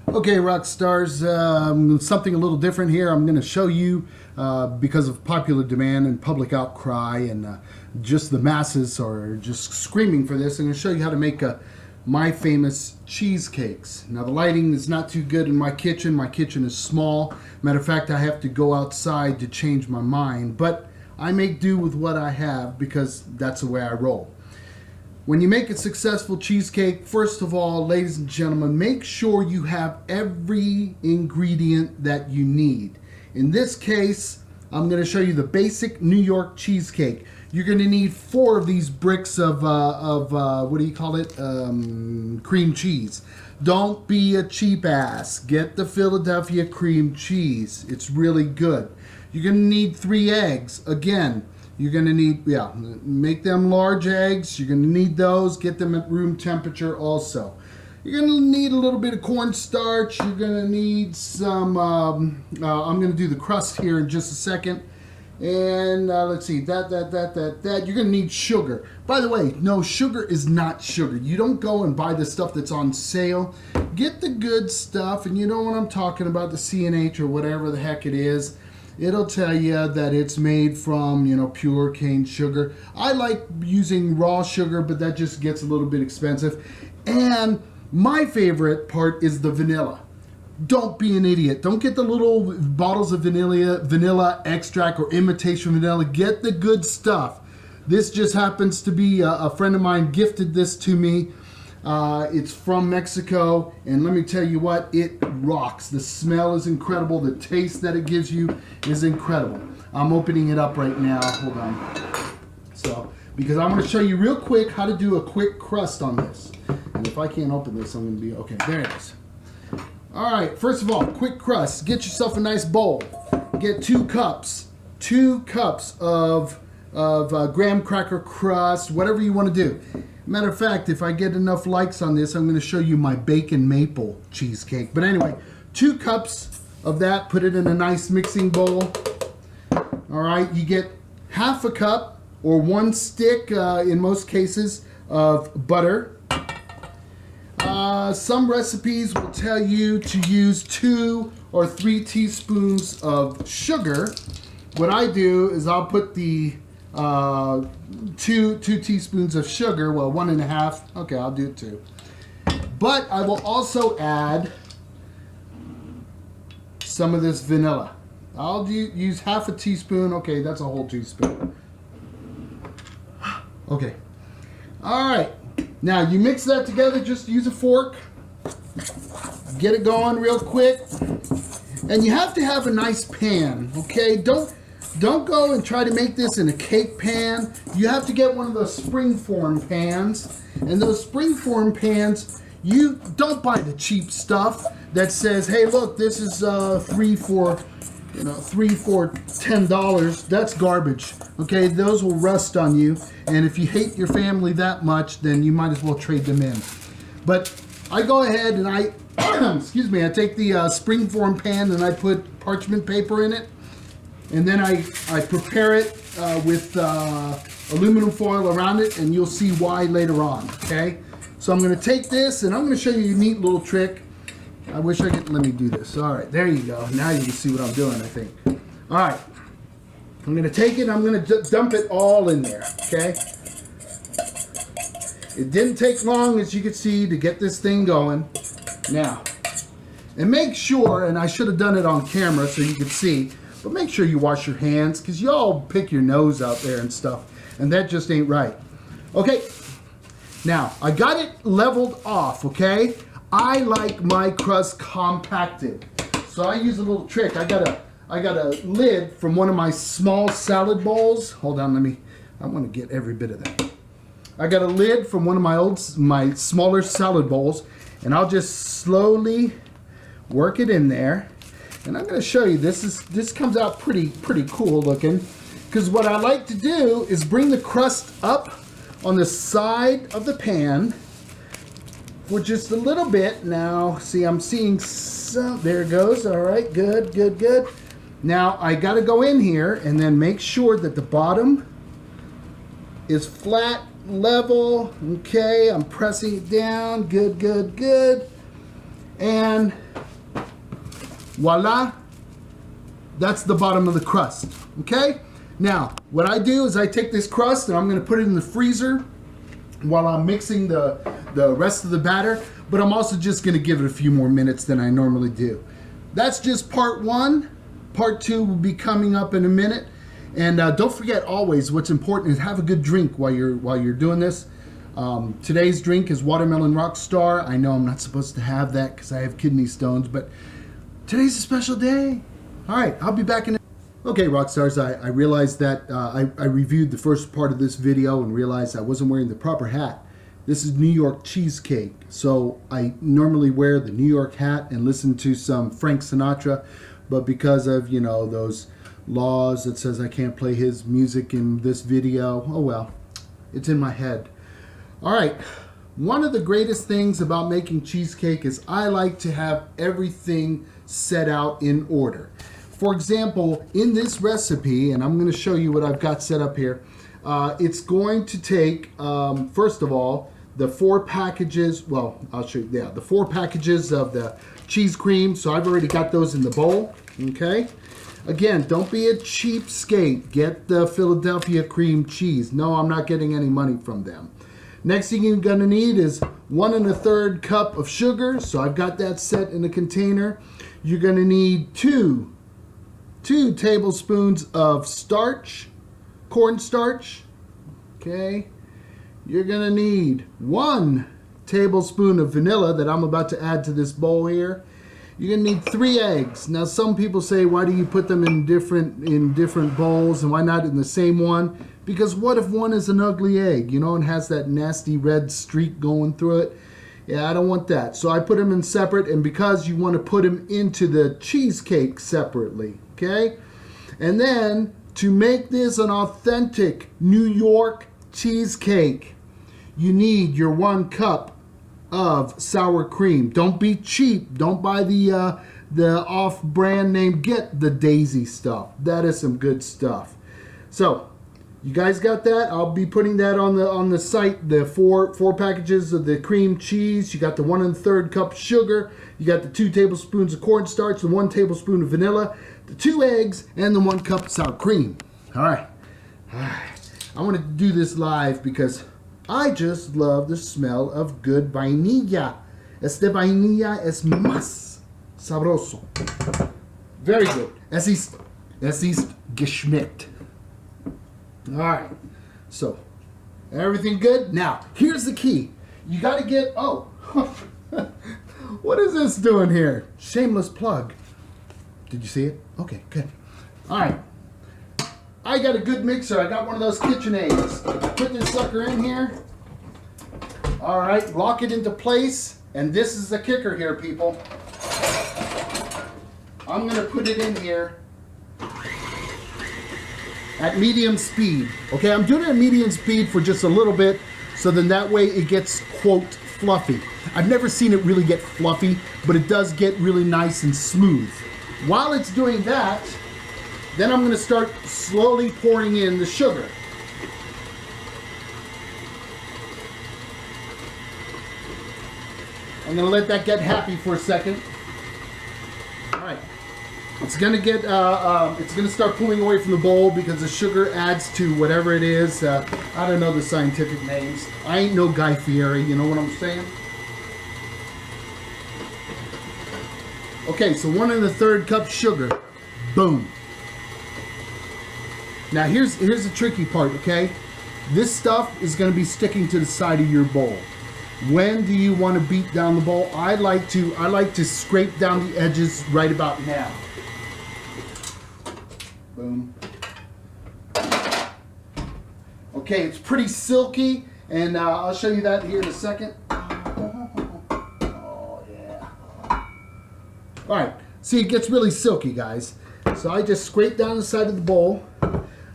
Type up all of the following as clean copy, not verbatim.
Okay, rock stars, something a little different here. I'm going to show you, because of popular demand and public outcry, and just the masses are just screaming for this. I'm going to show you how to make my famous cheesecakes. Now, the lighting is not too good in my kitchen. My kitchen is small. Matter of fact, I have to go outside to change my mind, but I make do with what I have because that's the way I roll. When you make a successful cheesecake, first of all, ladies and gentlemen, make sure you have every ingredient that you need. In this case, I'm going to show you the basic New York cheesecake. You're going to need 4 of these bricks of what do you call it? Cream cheese. Don't be a cheap ass. Get the Philadelphia cream cheese. It's really good. You're going to need 3 eggs. Again, you're going to need, make them large eggs. You're going to need those. Get them at room temperature also. You're going to need a little bit of cornstarch. You're going to need some, I'm going to do the crust here in just a second. And let's see, that. You're going to need sugar. By the way, no, sugar is not sugar. You don't go and buy the stuff that's on sale. Get the good stuff, and you know what I'm talking about, the C&H or whatever the heck it is. It'll tell you that it's made from, pure cane sugar. I like using raw sugar, but that just gets a little bit expensive. And my favorite part is the vanilla. Don't be an idiot. Don't get the little bottles of vanilla extract or imitation vanilla. Get the good stuff. This just happens to be a friend of mine gifted this to me. It's from Mexico, and let me tell you what, it rocks. The smell is incredible. The taste that it gives you is incredible. I'm opening it up right now. Hold on. So, because I want to show you real quick how to do a quick crust on this. And if I can't open this, I'm going to be, okay, there it is. All right, first of all, quick crust. Get yourself a nice bowl. Get 2 cups. 2 cups of graham cracker crust, whatever you want to do. Matter of fact, if I get enough likes on this, I'm going to show you my bacon maple cheesecake. But anyway, 2 cups of that. Put it in a nice mixing bowl. All right, you get half a cup or 1 stick, in most cases, of butter. Some recipes will tell you to use 2 or 3 teaspoons of sugar. What I do is I'll put the 2 teaspoons of sugar, well, 1.5. Okay, I'll do it 2. But I will also add some of this vanilla. I'll use half a teaspoon. Okay, that's a whole teaspoon. Okay. All right. Now you mix that together. Just use a fork. Get it going real quick. And you have to have a nice pan. Okay, don't go and try to make this in a cake pan. You have to get one of those springform pans. And those springform pans, you don't buy the cheap stuff that says, hey, look, this is 3 for $10. That's garbage. Okay, those will rust on you. And if you hate your family that much, then you might as well trade them in. But I go ahead and I, excuse me, I take the springform pan and I put parchment paper in it. And then I prepare it with aluminum foil around it, and you'll see why later on, okay? So I'm going to take this, and I'm going to show you a neat little trick. I wish I could, let me do this. All right, there you go. Now you can see what I'm doing, I think. All right. I'm going to take it, I'm going to dump it all in there, okay? It didn't take long, as you can see, to get this thing going. Now, and make sure, and I should have done it on camera so you could see, but make sure you wash your hands, because y'all pick your nose out there and stuff, and that just ain't right. Okay, now, I got it leveled off, okay? I like my crust compacted, so I use a little trick. I got a lid from one of my small salad bowls. Hold on, I want to get every bit of that. I got a lid from one of my smaller salad bowls, and I'll just slowly work it in there. And I'm going to show you, this comes out pretty cool looking, because what I like to do is bring the crust up on the side of the pan for just a little bit. Now, see, I'm seeing some, there it goes. All right, good. Now, I got to go in here and then make sure that the bottom is flat, level. Okay, I'm pressing it down. Good. And voila, that's the bottom of the crust. Okay? Now, what I do is I take this crust and I'm going to put it in the freezer while I'm mixing the rest of the batter, but I'm also just going to give it a few more minutes than I normally do. That's just part one. Part two will be coming up in a minute. And don't forget, always, what's important is have a good drink while you're doing this. Today's drink is Watermelon Rockstar. I know I'm not supposed to have that because I have kidney stones, but today's a special day. All right, I'll be back in a... Okay, Rockstars, I realized that I reviewed the first part of this video and realized I wasn't wearing the proper hat. This is New York Cheesecake, so I normally wear the New York hat and listen to some Frank Sinatra, but because of, you know, those laws that says I can't play his music in this video, oh well, it's in my head. All right, one of the greatest things about making cheesecake is I like to have everything set out in order. For example, in this recipe, and I'm going to show you what I've got set up here, it's going to take, first of all, the 4 packages, well, I'll show you, yeah, the 4 packages of the cheese cream. So I've already got those in the bowl, okay? Again, don't be a cheapskate. Get the Philadelphia cream cheese. No, I'm not getting any money from them. Next thing you're gonna need is 1 1/3 cup of sugar. So I've got that set in a container. You're gonna need 2 tablespoons of starch, cornstarch, okay? You're gonna need 1 tablespoon of vanilla that I'm about to add to this bowl here. You're gonna need 3 eggs. Now some people say, why do you put them in different bowls and why not in the same one? Because what if one is an ugly egg, you know, and has that nasty red streak going through it? Yeah, I don't want that. So I put them in separate, and because you want to put them into the cheesecake separately, okay? And then to make this an authentic New York cheesecake, you need your 1 cup of sour cream. Don't be cheap. Don't buy the off-brand name. Get the Daisy stuff. That is some good stuff. So you guys got that? I'll be putting that on the site. The four packages of the cream cheese. You got the 1 1/3 cup sugar. You got the 2 tablespoons of cornstarch, the 1 tablespoon of vanilla, the 2 eggs, and the 1 cup of sour cream. All right. I want to do this live because I just love the smell of good vainilla. Este vainilla es más sabroso. Very good. Es ist geschmeckt. All right. So, everything good? Now, here's the key. You got to get, oh, what is this doing here? Shameless plug. Did you see it? Okay, good. All right. I got a good mixer. I got one of those KitchenAids. Put this sucker in here. All right, lock it into place. And this is the kicker here, people. I'm going to put it in here at medium speed. Okay, I'm doing it at medium speed for just a little bit, so then that way it gets, quote, fluffy. I've never seen it really get fluffy, but it does get really nice and smooth. While it's doing that, then I'm going to start slowly pouring in the sugar. I'm going to let that get happy for a second. All right. It's going to get, it's going to start pulling away from the bowl because the sugar adds to whatever it is. I don't know the scientific names. I ain't no Guy Fieri, you know what I'm saying? Okay, so 1 1/3 cup sugar. Boom. Now here's the tricky part, okay? This stuff is going to be sticking to the side of your bowl. When do you want to beat down the bowl? I like to scrape down the edges right about now. Boom. Okay, it's pretty silky, and I'll show you that here in a second. Oh yeah. All right. See, it gets really silky, guys. So I just scrape down the side of the bowl.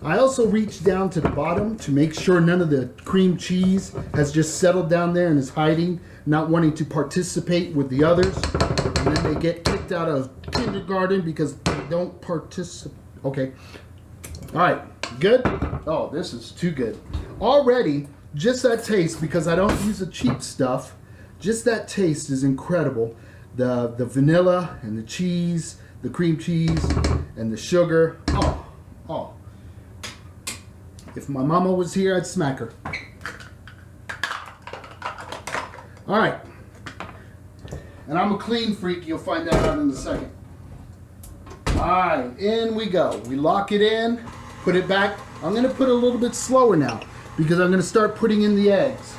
I also reach down to the bottom to make sure none of the cream cheese has just settled down there and is hiding, not wanting to participate with the others. And then they get kicked out of kindergarten because they don't participate. Okay. All right. Good? Oh, this is too good. Already, just that taste, because I don't use the cheap stuff, just that taste is incredible. the vanilla and the cheese, the cream cheese and the sugar. Oh. If my mama was here, I'd smack her. All right. And I'm a clean freak. You'll find that out in a second. All right, in we go. We lock it in, put it back. I'm going to put a little bit slower now because I'm going to start putting in the eggs.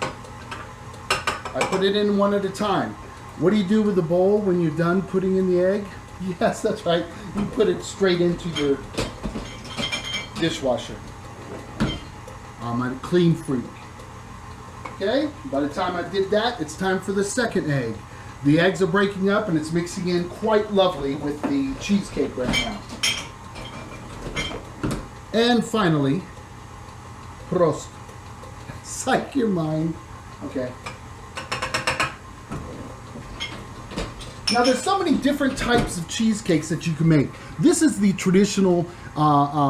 I put it in one at a time. What do you do with the bowl when you're done putting in the egg? Yes, that's right. You put it straight into your dishwasher. I'm a clean freak. Okay, by the time I did that, it's time for the second egg. The eggs are breaking up and it's mixing in quite lovely with the cheesecake right now. And finally, Prost. Psych your mind. Okay. Now there's so many different types of cheesecakes that you can make. This is the traditional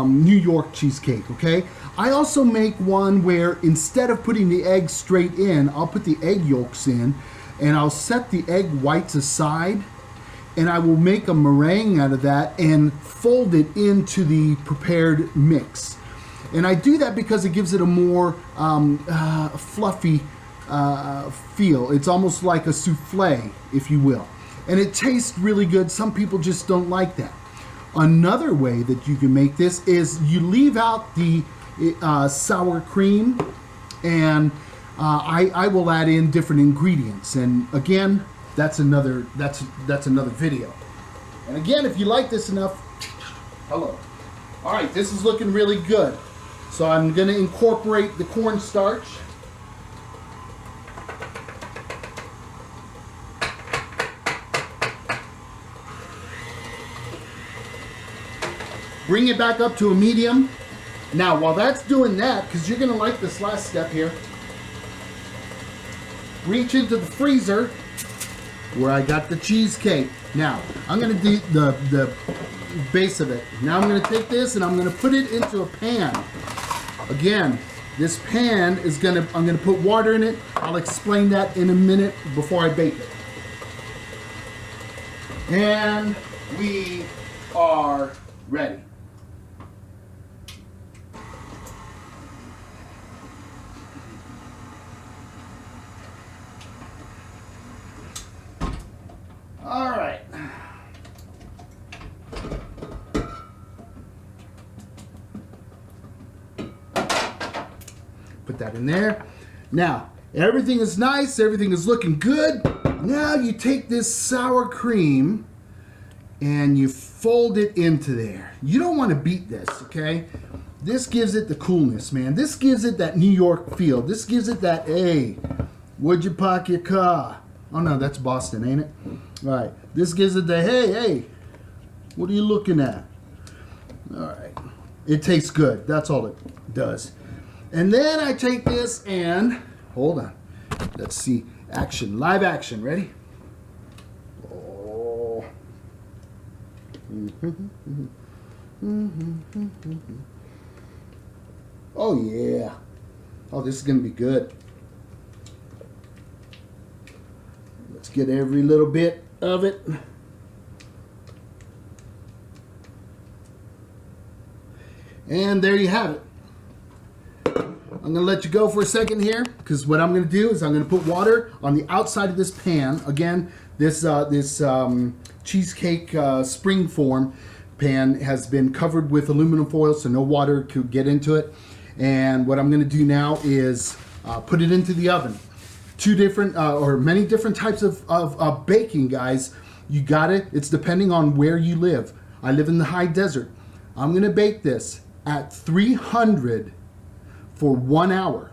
New York cheesecake, okay? I also make one where instead of putting the egg straight in, I'll put the egg yolks in and I'll set the egg whites aside and I will make a meringue out of that and fold it into the prepared mix. And I do that because it gives it a more fluffy feel. It's almost like a souffle, if you will. And it tastes really good. Some people just don't like that. Another way that you can make this is you leave out the sour cream and I will add in different ingredients. And again, that's another video. And again, if you like this enough, hello. All right, this is looking really good. So I'm going to incorporate the cornstarch. Bring it back up to a medium. Now, while that's doing that, because you're going to like this last step here, reach into the freezer where I got the cheesecake. Now, I'm going to do the base of it. Now I'm going to take this and I'm going to put it into a pan. Again, this pan is I'm going to put water in it. I'll explain that in a minute before I bake it. And we are ready. All right. Put that in there. Now, everything is nice. Everything is looking good. Now you take this sour cream and you fold it into there. You don't want to beat this, okay? This gives it the coolness, man. This gives it that New York feel. This gives it that, hey, would you park your car? Oh no, that's Boston, ain't it? All right. This gives it the, hey, what are you looking at? All right. It tastes good. That's all it does. And then I take this and, hold on. Let's see. Action. Live action. Ready? Oh. Oh, yeah. Oh, this is going to be good. Let's get every little bit of it. And there you have it. I'm going to let you go for a second here because what I'm going to do is I'm going to put water on the outside of this pan. Again, this cheesecake spring form pan has been covered with aluminum foil so no water could get into it. And what I'm going to do now is put it into the oven. Two different or many different types of baking, guys. You got it. It's depending on where you live. I live in the high desert. I'm going to bake this at 300 for 1 hour.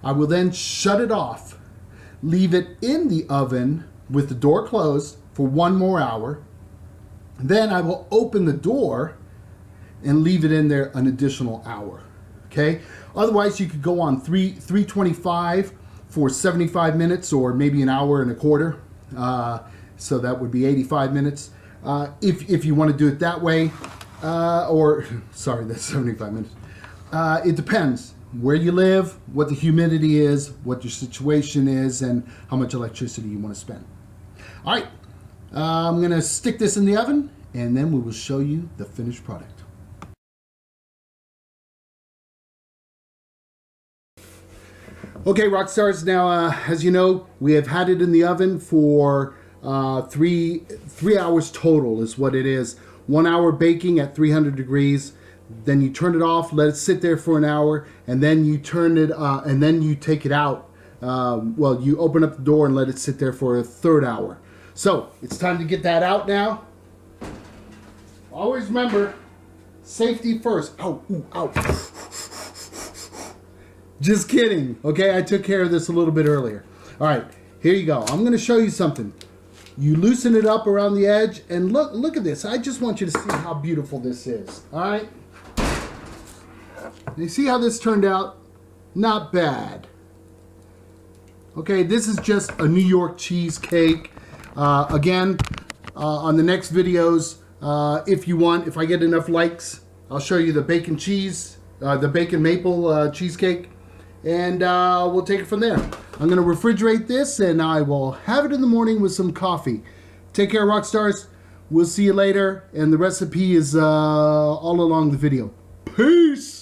I will then shut it off, leave it in the oven with the door closed for 1 more hour. Then I will open the door and leave it in there an additional hour. Okay? Otherwise, you could go on 325 for 75 minutes or maybe an hour and a quarter. So that would be 85 minutes. If you want to do it that way, sorry, that's 75 minutes. It depends where you live, what the humidity is, what your situation is, and how much electricity you want to spend. All right, I'm gonna stick this in the oven, and then we will show you the finished product. Okay, rock stars. Now, as you know, we have had it in the oven for three hours total is what it is. 1 hour baking at 300 degrees. Then you turn it off, let it sit there for an hour, and then you turn it, and then you take it out. Well, you open up the door and let it sit there for a third hour. So it's time to get that out now. Always remember, safety first. Ow, ooh, ow. Just kidding. Okay, I took care of this a little bit earlier. All right, here you go. I'm going to show you something. You loosen it up around the edge, and look at this. I just want you to see how beautiful this is. All right. You see how this turned out? Not bad. Okay, this is just a New York cheesecake. Again, on the next videos, if you want, if I get enough likes, I'll show you the bacon cheese, the bacon maple cheesecake, and we'll take it from there. I'm going to refrigerate this, and I will have it in the morning with some coffee. Take care, rock stars. We'll see you later, and the recipe is all along the video. Peace!